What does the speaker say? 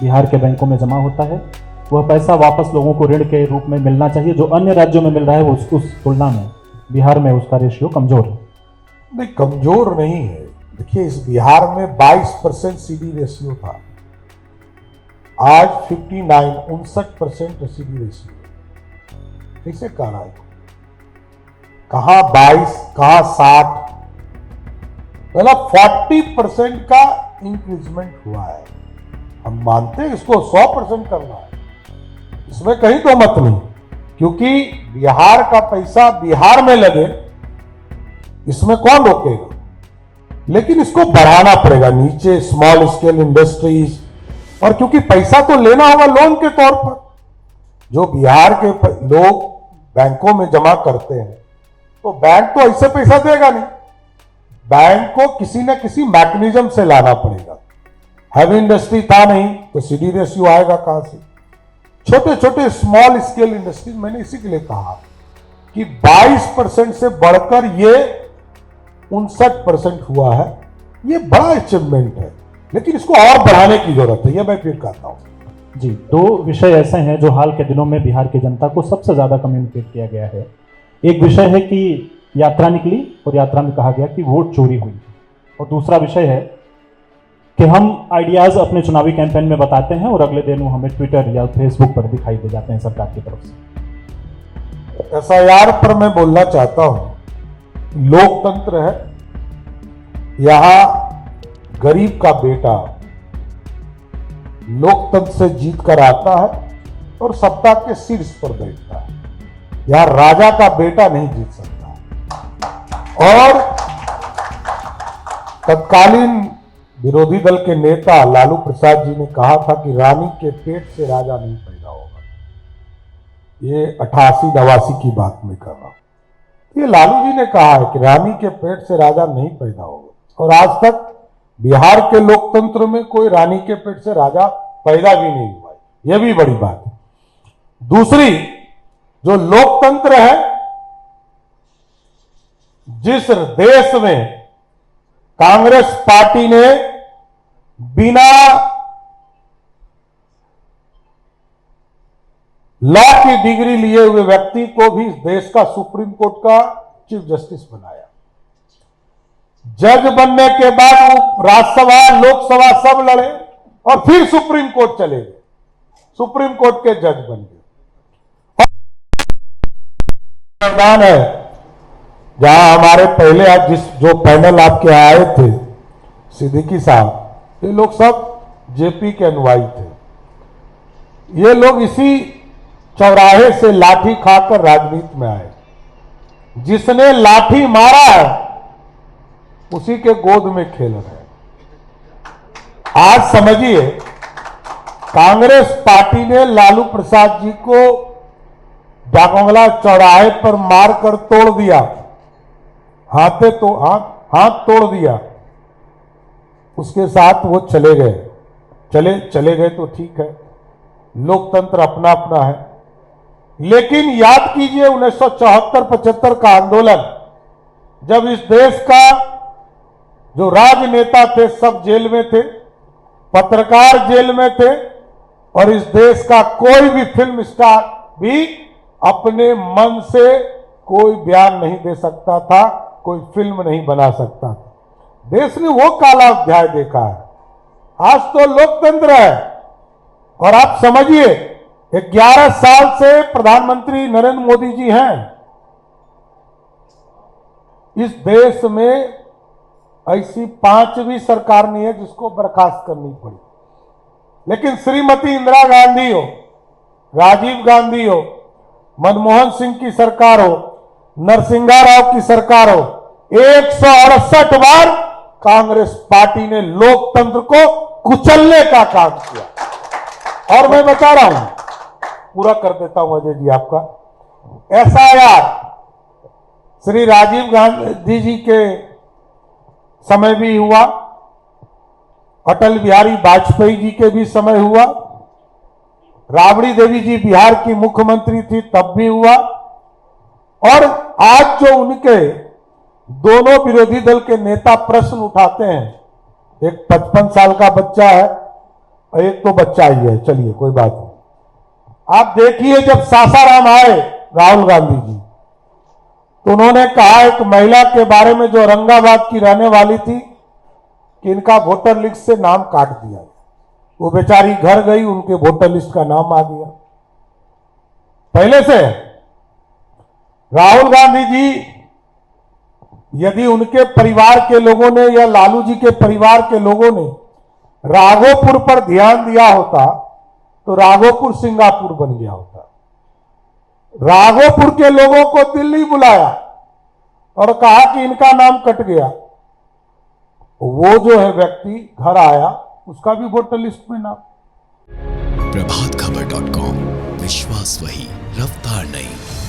बिहार के बैंकों में जमा होता है, वह पैसा वापस लोगों को ऋण के रूप में मिलना चाहिए। जो अन्य राज्यों में मिल रहा है उस तुलना में बिहार में उसका रेशियो कमजोर है। नहीं, कमजोर नहीं है। देखिए, इस बिहार में 22% सीडी रेशियो था, आज 59% सीडी रेशियो। कैसे कह रहा है? कहां 22, कहां 60, मतलब 40% का इंक्रीजमेंट हुआ है। हम मानते हैं इसको 100% करना है, इसमें कहीं तो मत नहीं, क्योंकि बिहार का पैसा बिहार में लगे, इसमें कौन रोकेगा। लेकिन इसको बढ़ाना पड़ेगा नीचे, स्मॉल स्केल इंडस्ट्रीज, और क्योंकि पैसा तो लेना होगा लोन के तौर पर। जो बिहार के लोग बैंकों में जमा करते हैं, तो बैंक तो ऐसे पैसा देगा नहीं, बैंक को किसी न किसी मैकेनिज्म से लाना पड़ेगा। हैवी इंडस्ट्री था नहीं तो सीडी रेशियो आएगा कहां से? छोटे छोटे स्मॉल स्केल इंडस्ट्रीज, मैंने इसी के लिए कहा कि 22% से बढ़कर ये 59% हुआ है। ये बड़ा अचीवमेंट है, लेकिन इसको और बढ़ाने की जरूरत है, ये मैं फिर कहता हूं। जी, दो विषय ऐसे हैं जो हाल के दिनों में बिहार की जनता को सबसे ज्यादा कम्युनिकेट किया गया है। एक विषय है कि यात्रा निकली और यात्रा में कहा गया कि वोट चोरी हुई, और दूसरा विषय है कि हम आइडियाज अपने चुनावी कैंपेन में बताते हैं और अगले दिन वो हमें ट्विटर या फेसबुक पर दिखाई दे जाते हैं सरकार की तरफ से। एसआईआर पर मैं बोलना चाहता हूं, लोकतंत्र है, यहां गरीब का बेटा लोकतंत्र से जीत कर आता है और सत्ता के शीर्ष पर बैठता है। यहां राजा का बेटा नहीं जीत सकता। और तत्कालीन विरोधी दल के नेता लालू प्रसाद जी ने कहा था कि रानी के पेट से राजा नहीं पैदा होगा। ये 88-89 की बात मैं कर रहा हूं। ये लालू जी ने कहा है कि रानी के पेट से राजा नहीं पैदा होगा, और आज तक बिहार के लोकतंत्र में कोई रानी के पेट से राजा पैदा भी नहीं हुआ। यह भी बड़ी बात है। दूसरी, जो लोकतंत्र है, जिस देश में कांग्रेस पार्टी ने बिना लॉ की डिग्री लिए हुए व्यक्ति को भी इस देश का सुप्रीम कोर्ट का चीफ जस्टिस बनाया, जज बनने के बाद वो राज्यसभा लोकसभा सब लड़े और फिर सुप्रीम कोर्ट चले गए, सुप्रीम कोर्ट के जज बन गए। मैदान है जहां हमारे पहले आज जो पैनल आपके आए थे, सिद्दीकी साहब, ये लोग सब जेपी के अनुयायी थे। ये लोग इसी चौराहे से लाठी खाकर राजनीति में आए। जिसने लाठी मारा है उसी के गोद में खेल रहे हैं। आज समझिए, कांग्रेस पार्टी ने लालू प्रसाद जी को डाकोंगला चौराहे पर मारकर तोड़ दिया, हाथ तोड़ दिया। उसके साथ वो चले गए। चले गए तो ठीक है, लोकतंत्र अपना अपना है। लेकिन याद कीजिए 1974-75 का आंदोलन, जब इस देश का जो राजनेता थे सब जेल में थे, पत्रकार जेल में थे, और इस देश का कोई भी फिल्म स्टार भी अपने मन से कोई बयान नहीं दे सकता था, कोई फिल्म नहीं बना सकता था। देश ने वो काला अध्याय देखा है। आज तो लोकतंत्र है। और आप समझिए, 11 साल से प्रधानमंत्री नरेंद्र मोदी जी हैं। इस देश में ऐसी 5वीं सरकार नहीं है जिसको बर्खास्त करनी पड़ी। लेकिन श्रीमती इंदिरा गांधी हो, राजीव गांधी हो, मनमोहन सिंह की सरकार हो, नरसिंहा राव की सरकार हो, 168 बार कांग्रेस पार्टी ने लोकतंत्र को कुचलने का काम किया। और मैं बता रहा हूं, पूरा कर देता हूं अजय जी आपका, एसआईआर श्री राजीव गांधी जी के समय भी हुआ, अटल बिहारी वाजपेयी जी के भी समय हुआ, राबड़ी देवी जी बिहार की मुख्यमंत्री थी तब भी हुआ, और आज जो उनके दोनों विरोधी दल के नेता प्रश्न उठाते हैं, एक 55 साल का बच्चा है एक तो बच्चा ही है, चलिए कोई बात नहीं। आप देखिए जब सासाराम आए राहुल गांधी जी, तो उन्होंने कहा एक महिला के बारे में जो औरंगाबाद की रहने वाली थी कि इनका वोटर लिस्ट से नाम काट दिया। वो बेचारी घर गई, उनके वोटर लिस्ट का नाम आ गया पहले से। राहुल गांधी जी यदि उनके परिवार के लोगों ने या लालू जी के परिवार के लोगों ने राघोपुर पर ध्यान दिया होता तो राघोपुर सिंगापुर बन गया होता। राघोपुर के लोगों को दिल्ली बुलाया और कहा कि इनका नाम कट गया। वो जो है व्यक्ति घर आया, उसका भी वोटर लिस्ट में नाम। प्रभातखबर.com, विश्वास वही, रफ्तार नहीं।